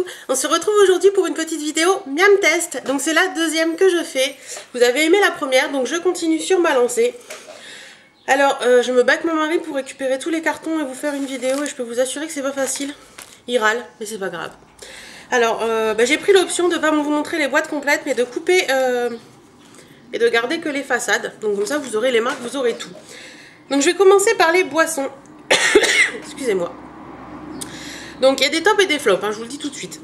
coucou, on se retrouve aujourd'hui pour une petite vidéo miam test. Donc c'est la deuxième que je fais. Vous avez aimé la première, donc je continue sur ma lancée. Alors je me bats avec mon mari pour récupérer tous les cartons et vous faire une vidéo, et je peux vous assurer que c'est pas facile. Il râle, mais c'est pas grave. Alors j'ai pris l'option de ne pas vous montrer les boîtes complètes, mais de couper et de garder que les façades. Donc comme ça vous aurez les marques, vous aurez tout. Donc je vais commencer par les boissons. Excusez-moi. Donc il y a des tops et des flops, hein, je vous le dis tout de suite.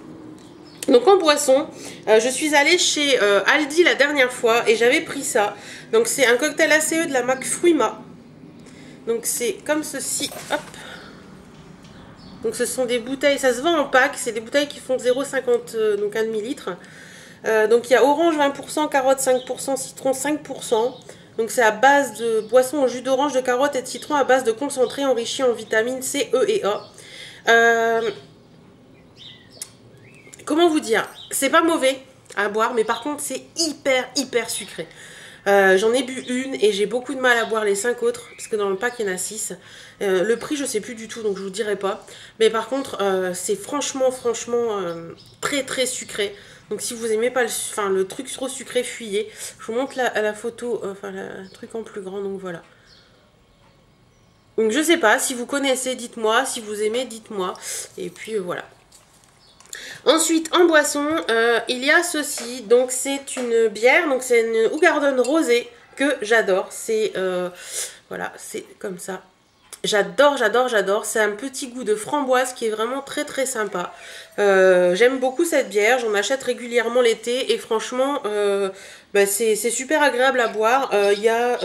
Donc en boisson, je suis allée chez Aldi la dernière fois et j'avais pris ça. Donc c'est un cocktail ACE de la marque Fruima. Donc c'est comme ceci, hop. Donc ce sont des bouteilles, ça se vend en pack, c'est des bouteilles qui font 0,50, donc 1 demi-litre. Donc il y a orange 20%, carotte 5%, citron 5%. Donc c'est à base de boisson au jus d'orange, de carotte et de citron à base de concentré enrichi en vitamines C, E et A. Comment vous dire, c'est pas mauvais à boire, mais par contre c'est hyper sucré. J'en ai bu une et j'ai beaucoup de mal à boire les 5 autres, parce que dans le pack il y en a 6. Le prix je sais plus du tout, donc je vous dirai pas. Mais par contre c'est franchement très sucré. Donc si vous aimez pas le truc trop sucré, fuyez. Je vous montre la photo, le truc en plus grand, donc voilà. Donc je sais pas, si vous connaissez, dites-moi. Si vous aimez, dites-moi. Et puis voilà. Ensuite, en boisson, il y a ceci. Donc c'est une bière, donc c'est une Hoegaarden rosée que j'adore. C'est voilà, c'est comme ça. J'adore. C'est un petit goût de framboise qui est vraiment très sympa. J'aime beaucoup cette bière, j'en achète régulièrement l'été et franchement, c'est super agréable à boire. Il y a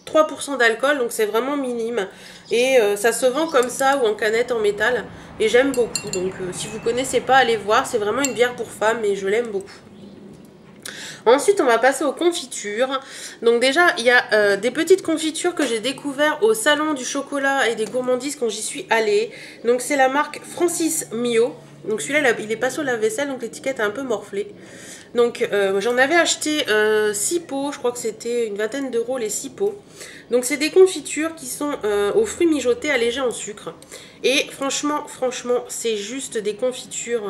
3% d'alcool, donc c'est vraiment minime. Et ça se vend comme ça ou en canette en métal. Et j'aime beaucoup. Donc si vous connaissez pas, allez voir. C'est vraiment une bière pour femmes et je l'aime beaucoup. Ensuite, on va passer aux confitures. Donc déjà, il y a des petites confitures que j'ai découvert au salon du chocolat et des gourmandises quand j'y suis allée. Donc c'est la marque Francis Mio. Donc celui-là, il est pas sur la vaisselle, donc l'étiquette est un peu morflée. Donc j'en avais acheté 6 pots, je crois que c'était une vingtaine d'euros les 6 pots. Donc c'est des confitures qui sont aux fruits mijotés allégés en sucre. Et franchement, c'est juste des confitures...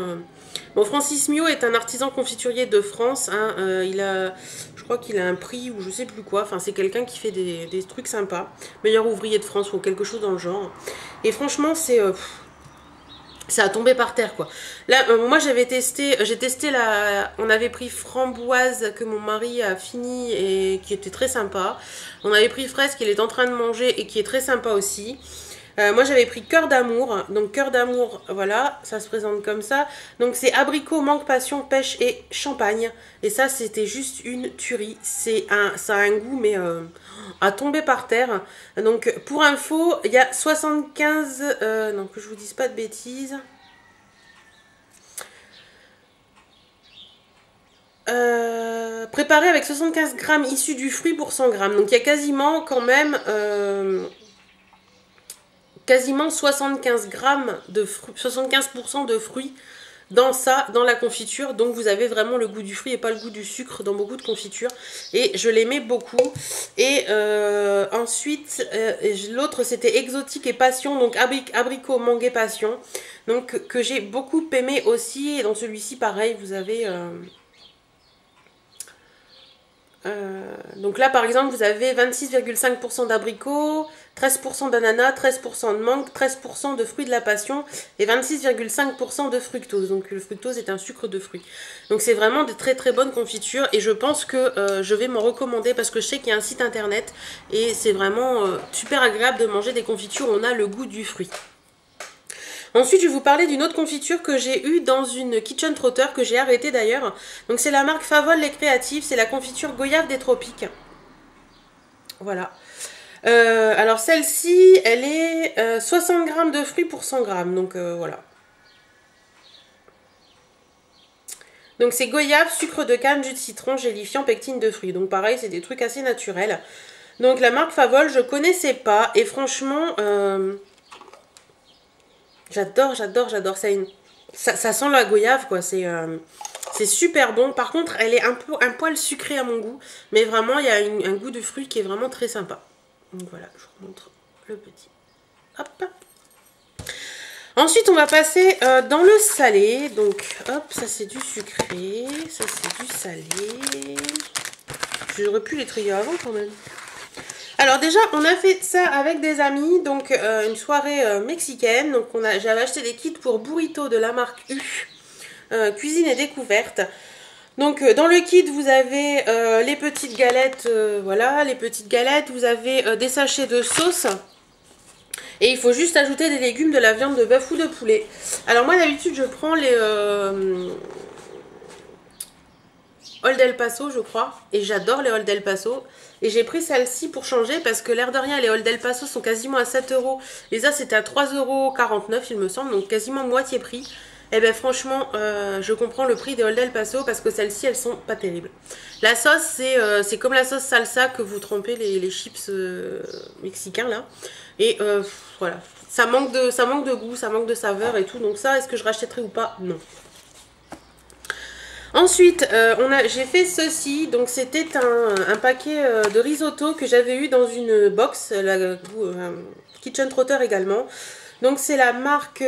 Bon, Francis Mio est un artisan confiturier de France. Hein, je crois qu'il a un prix ou je sais plus quoi. Enfin, c'est quelqu'un qui fait des trucs sympas. Meilleur ouvrier de France ou quelque chose dans le genre. Et franchement, c'est... ça a tombé par terre quoi. Là moi j'ai testé on avait pris framboise que mon mari a fini et qui était très sympa. On avait pris fraise qu'il est en train de manger et qui est très sympa aussi. Moi j'avais pris cœur d'amour. Donc cœur d'amour, voilà, ça se présente comme ça. Donc c'est abricot, mangue, passion, pêche et champagne. Et ça c'était juste une tuerie. Ça a un goût mais à tomber par terre. Donc pour info, il y a 75... non, que je vous dise pas de bêtises. Préparé avec 75 grammes issus du fruit pour 100 grammes. Donc il y a quasiment quand même... quasiment 75 grammes de 75% de fruits dans ça, dans la confiture. Donc vous avez vraiment le goût du fruit et pas le goût du sucre dans beaucoup de confitures. Et je l'aimais beaucoup. Et ensuite, l'autre c'était exotique et passion. Donc abricot, mangue et passion. Donc que j'ai beaucoup aimé aussi. Et dans celui-ci pareil, vous avez... donc là par exemple vous avez 26,5% d'abricots, 13% d'ananas, 13% de mangue, 13% de fruits de la passion et 26,5% de fructose. Donc le fructose est un sucre de fruits. Donc c'est vraiment de très bonnes confitures et je pense que je vais m'en recommander parce que je sais qu'il y a un site internet et c'est vraiment super agréable de manger des confitures où on a le goût du fruit. Ensuite, je vais vous parler d'une autre confiture que j'ai eue dans une Kitchen Trotter, que j'ai arrêtée d'ailleurs. Donc c'est la marque Favol les Créatifs, c'est la confiture goyave des tropiques. Voilà. Alors celle-ci, elle est 60 grammes de fruits pour 100 grammes, donc voilà. Donc c'est goyave, sucre de canne, jus de citron, gélifiant, pectine de fruits. Donc pareil, c'est des trucs assez naturels. Donc la marque Favol, je connaissais pas et franchement... j'adore. Ça sent la goyave quoi, c'est super bon. Par contre, elle est un poil sucrée à mon goût. Mais vraiment, il y a un goût de fruit qui est vraiment très sympa. Donc voilà, je vous montre le petit. Hop. Ensuite, on va passer dans le salé. Donc, hop, ça c'est du sucré. Ça c'est du salé. J'aurais pu les trier avant quand même. Alors déjà, on a fait ça avec des amis. Donc, une soirée mexicaine. Donc, j'avais acheté des kits pour burrito de la marque U. Cuisine et découverte. Donc, dans le kit, vous avez les petites galettes. Voilà, les petites galettes. Vous avez des sachets de sauce. Et il faut juste ajouter des légumes, de la viande de bœuf ou de poulet. Alors moi d'habitude je prends les Old El Paso je crois. Et j'adore les Old El Paso. Et j'ai pris celle-ci pour changer parce que l'air de rien les Old El Paso sont quasiment à 7 €. Et ça c'était à 3,49 € il me semble. Donc quasiment moitié prix. Et bien franchement je comprends le prix des Old El Paso parce que celles-ci elles sont pas terribles. La sauce c'est comme la sauce salsa que vous trempez les chips mexicains là. Et voilà, ça manque de goût, ça manque de saveur et tout. Donc ça, est-ce que je rachèterai ou pas? Non. Ensuite, j'ai fait ceci. Donc c'était un paquet de risotto que j'avais eu dans une box, la Kitchen Trotter également. Donc c'est la marque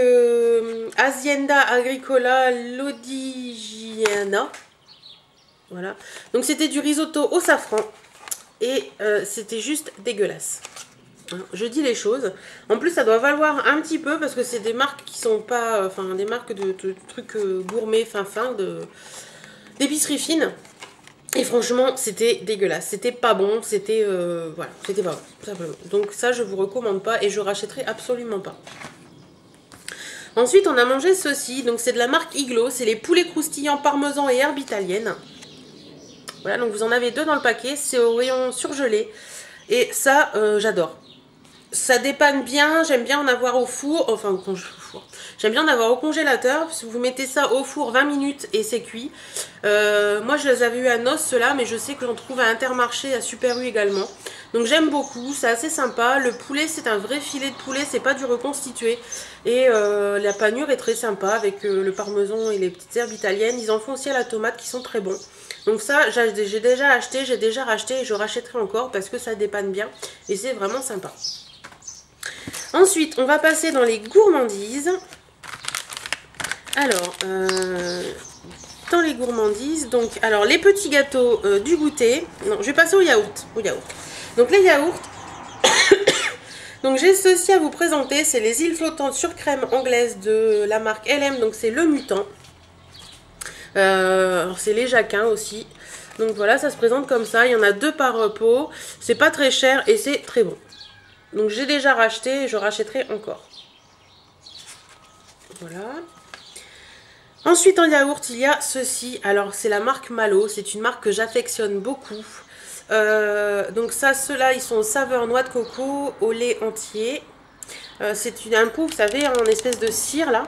Azienda Agricola Lodigiana. Voilà. Donc c'était du risotto au safran. Et c'était juste dégueulasse. Je dis les choses. En plus, ça doit valoir un petit peu parce que c'est des marques qui sont pas... Enfin, des marques de trucs gourmets, fin, d'épicerie fine. Et franchement, c'était dégueulasse. C'était pas bon. C'était... voilà, c'était pas bon, simplement. Donc ça, je vous recommande pas et je rachèterai absolument pas. Ensuite, on a mangé ceci. Donc c'est de la marque Iglo. C'est les poulets croustillants parmesan et herbes italiennes. Voilà, donc vous en avez 2 dans le paquet. C'est au rayon surgelé. Et ça, j'adore. Ça dépanne bien, j'aime bien en avoir au four, enfin au four. J'aime bien en avoir au congélateur, parce que vous mettez ça au four 20 minutes et c'est cuit. Moi je les avais eu à Nos ceux-là, mais je sais que j'en trouve à Intermarché, à Super U également. Donc j'aime beaucoup, c'est assez sympa. Le poulet c'est un vrai filet de poulet, c'est pas du reconstitué. Et la panure est très sympa avec le parmesan et les petites herbes italiennes. Ils en font aussi à la tomate qui sont très bons. Donc ça j'ai déjà acheté, j'ai déjà racheté et je rachèterai encore parce que ça dépanne bien et c'est vraiment sympa. Ensuite, on va passer dans les gourmandises. Alors, dans les gourmandises, donc, alors les petits gâteaux du goûter. Non, je vais passer au yaourt. Donc les yaourts. Donc j'ai ceci à vous présenter, c'est les îles flottantes sur crème anglaise de la marque LM. Donc c'est le mutant. C'est les Jacquins aussi. Donc voilà, ça se présente comme ça. Il y en a 2 par pot. C'est pas très cher et c'est très bon. Donc j'ai déjà racheté et je rachèterai encore. Voilà. Ensuite en yaourt il y a ceci. Alors c'est la marque Malo. C'est une marque que j'affectionne beaucoup. Donc ça, ceux-là ils sont saveur noix de coco au lait entier. C'est un pot, vous savez, en espèce de cire là.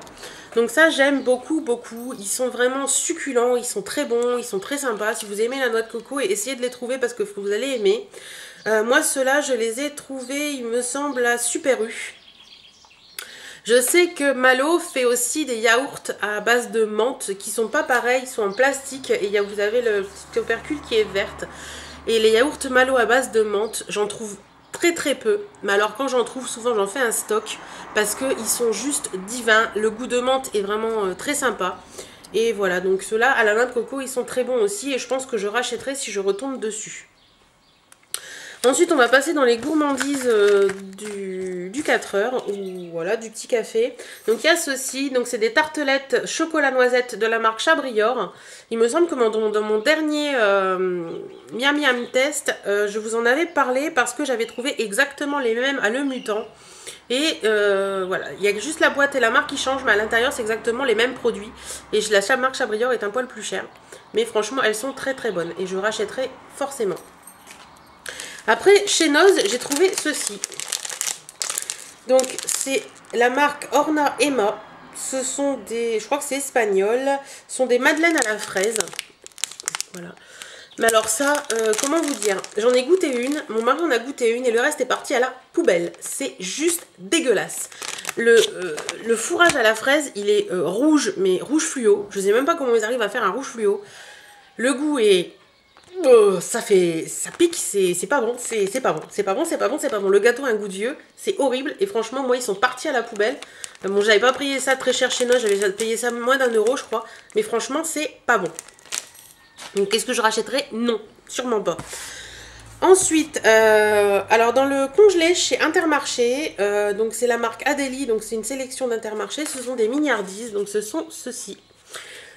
Donc ça j'aime beaucoup. Ils sont vraiment succulents, ils sont très bons, ils sont très sympas. Si vous aimez la noix de coco, essayez de les trouver parce que vous allez aimer. Moi ceux-là je les ai trouvés, il me semble, à Super U. Je sais que Malo fait aussi des yaourts à base de menthe qui sont pas pareils, ils sont en plastique et vous avez le petit opercule qui est verte. Et les yaourts Malo à base de menthe, j'en trouve très peu. Mais alors quand j'en trouve, souvent j'en fais un stock parce qu'ils sont juste divins. Le goût de menthe est vraiment très sympa. Et voilà, donc ceux-là à la noix de coco, ils sont très bons aussi et je pense que je rachèterai si je retombe dessus. Ensuite, on va passer dans les gourmandises du 4 heures, ou voilà, du petit café. Donc, il y a ceci, donc c'est des tartelettes chocolat noisette de la marque Chabrior. Il me semble que dans mon dernier Miam Miam test, je vous en avais parlé parce que j'avais trouvé exactement les mêmes à Le Mutant. Et voilà, il y a juste la boîte et la marque qui changent, mais à l'intérieur, c'est exactement les mêmes produits. Et la marque Chabrior est un poil plus chère. Mais franchement, elles sont très bonnes et je rachèterai forcément. Après, chez Noz, j'ai trouvé ceci. Donc, c'est la marque Horna Emma. Ce sont des, je crois que c'est espagnol. Ce sont des madeleines à la fraise. Voilà. Mais alors ça, comment vous dire? J'en ai goûté une, mon mari en a goûté une et le reste est parti à la poubelle. C'est juste dégueulasse. Le fourrage à la fraise, il est rouge, mais rouge fluo. Je sais même pas comment ils arrivent à faire un rouge fluo. Le goût est Ça pique, c'est pas bon, c'est pas bon, c'est pas bon, c'est pas bon, c'est pas bon. Le gâteau a un goût de vieux, c'est horrible. Et franchement, moi, ils sont partis à la poubelle. Bon, j'avais pas payé ça très cher chez nous, j'avais payé ça moins d'1 €, je crois. Mais franchement, c'est pas bon. Donc, qu'est-ce que je rachèterais? Non, sûrement pas. Ensuite, alors dans le congelé chez Intermarché, donc c'est la marque Adélie, donc c'est une sélection d'Intermarché, ce sont des mignardises, donc ce sont ceux-ci.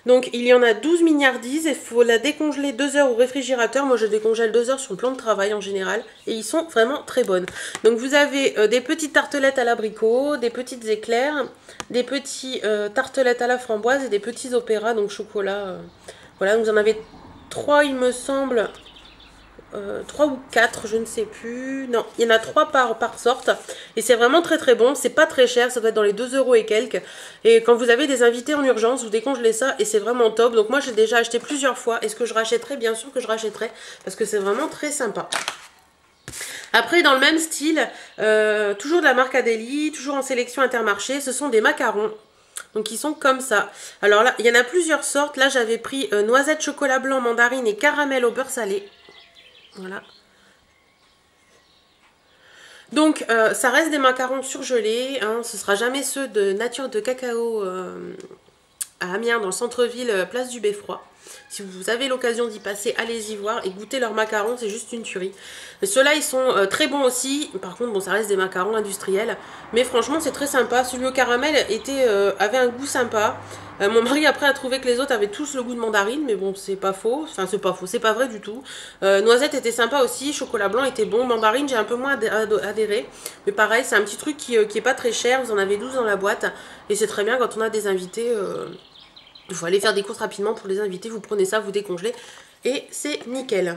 Donc il y en a 12 mignardises et il faut la décongeler 2 heures au réfrigérateur. Moi je décongèle 2 heures sur le plan de travail en général et ils sont vraiment très bonnes. Donc vous avez des petites tartelettes à l'abricot, des petites éclairs, des petits tartelettes à la framboise et des petits opéras, donc chocolat. Voilà, donc vous en avez 3 il me semble. 3 ou 4, je ne sais plus. Non, il y en a 3 par sorte. Et c'est vraiment très très bon. C'est pas très cher, ça doit être dans les 2 € et quelques. Et quand vous avez des invités en urgence, vous décongelez ça et c'est vraiment top. Donc moi j'ai déjà acheté plusieurs fois. Est-ce que je rachèterai? Bien sûr que je rachèterai. Parce que c'est vraiment très sympa. Après, dans le même style, toujours de la marque Adélie, toujours en sélection Intermarché, ce sont des macarons. Donc ils sont comme ça. Alors là, il y en a plusieurs sortes. Là j'avais pris noisette, chocolat blanc, mandarine et caramel au beurre salé. Voilà. Donc ça reste des macarons surgelés, hein, ce sera jamais ceux de nature de cacao à Amiens dans le centre-ville, place du Beffroi. Si vous avez l'occasion d'y passer, allez-y voir et goûtez leurs macarons, c'est juste une tuerie. Mais ceux-là ils sont très bons aussi, par contre bon ça reste des macarons industriels, mais franchement c'est très sympa. Celui au caramel avait un goût sympa. Mon mari après a trouvé que les autres avaient tous le goût de mandarine, mais bon c'est pas faux, enfin c'est pas faux, c'est pas vrai du tout. Noisette était sympa aussi, chocolat blanc était bon, mandarine j'ai un peu moins adhéré, mais pareil c'est un petit truc qui est pas très cher, vous en avez 12 dans la boîte, et c'est très bien quand on a des invités, il faut aller faire des courses rapidement pour les invités, vous prenez ça, vous décongelez, et c'est nickel.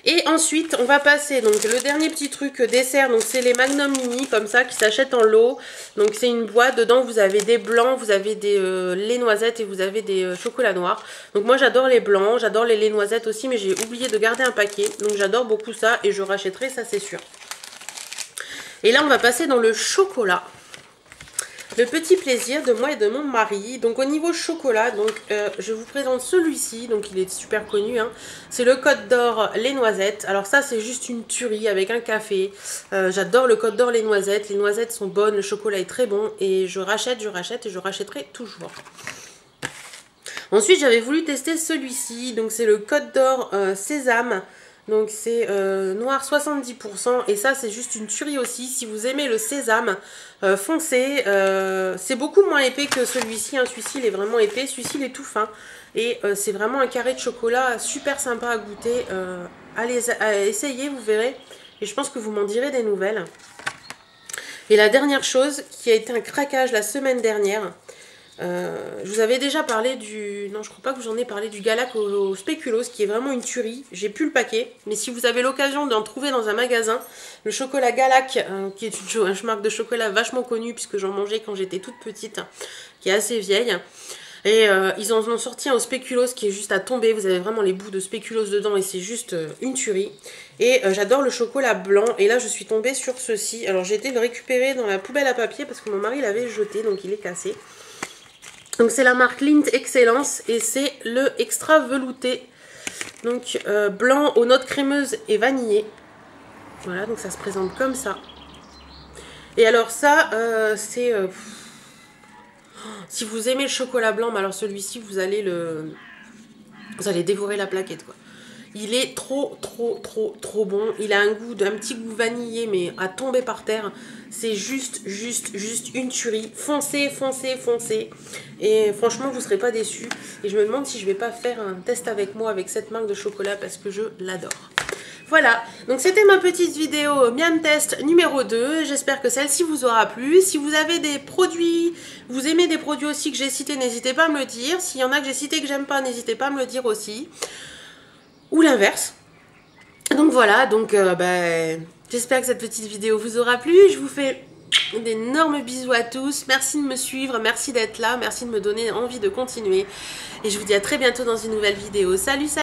Et ensuite, on va passer, donc le dernier petit truc dessert, donc c'est les Magnum Mini, comme ça, qui s'achètent en lot. Donc c'est une boîte, dedans vous avez des blancs, vous avez des laits noisettes et vous avez des chocolats noirs. Donc moi j'adore les blancs, j'adore les laits noisettes aussi, mais j'ai oublié de garder un paquet. Donc j'adore beaucoup ça et je rachèterai, ça c'est sûr. Et là on va passer dans le chocolat. Le petit plaisir de moi et de mon mari. Donc au niveau chocolat, donc je vous présente celui-ci, donc il est super connu, hein. C'est le Côte d'Or les noisettes. Alors ça c'est juste une tuerie avec un café. J'adore le Côte d'Or les noisettes sont bonnes, le chocolat est très bon et je rachète et je rachèterai toujours. Ensuite j'avais voulu tester celui-ci, donc c'est le Côte d'Or sésame. Donc c'est noir 70% et ça c'est juste une tuerie aussi. Si vous aimez le sésame foncé, c'est beaucoup moins épais que celui-ci, hein. Celui-ci il est vraiment épais, celui-ci il est tout fin. Et c'est vraiment un carré de chocolat super sympa à goûter. Allez essayer, vous verrez. Et je pense que vous m'en direz des nouvelles. Et la dernière chose qui a été un craquage la semaine dernière. Je vous avais déjà parlé du... Non, je crois pas que j'en ai parlé du Galac au spéculoos, qui est vraiment une tuerie. J'ai plus le paquet, mais si vous avez l'occasion d'en trouver dans un magasin, le chocolat Galac, qui est une marque de chocolat vachement connue, puisque j'en mangeais quand j'étais toute petite, qui est assez vieille. Et ils en ont sorti un au spéculoos qui est juste à tomber. Vous avez vraiment les bouts de spéculoos dedans et c'est juste une tuerie. Et j'adore le chocolat blanc. Et là, je suis tombée sur ceci. Alors, j'ai été le récupérer dans la poubelle à papier parce que mon mari l'avait jeté, donc il est cassé. Donc c'est la marque Lindt Excellence et c'est le extra velouté. Donc blanc aux notes crémeuses et vanillées. Voilà, donc ça se présente comme ça. Et alors ça, c'est... si vous aimez le chocolat blanc, mais alors celui-ci, vous allez dévorer la plaquette, quoi. Il est trop bon. Il a un petit goût vanillé, mais à tomber par terre. C'est juste une tuerie. Foncez. Et franchement, vous ne serez pas déçus. Et je me demande si je vais pas faire un test avec moi avec cette marque de chocolat parce que je l'adore. Voilà, donc c'était ma petite vidéo Miam Test numéro 2. J'espère que celle-ci vous aura plu. Si vous avez des produits, vous aimez des produits aussi que j'ai cités, n'hésitez pas à me le dire. S'il y en a que j'ai cités que j'aime pas, n'hésitez pas à me le dire aussi. Ou l'inverse. Donc voilà, donc j'espère que cette petite vidéo vous aura plu. Je vous fais d'énormes bisous à tous. Merci de me suivre, merci d'être là, merci de me donner envie de continuer. Et je vous dis à très bientôt dans une nouvelle vidéo. Salut, salut!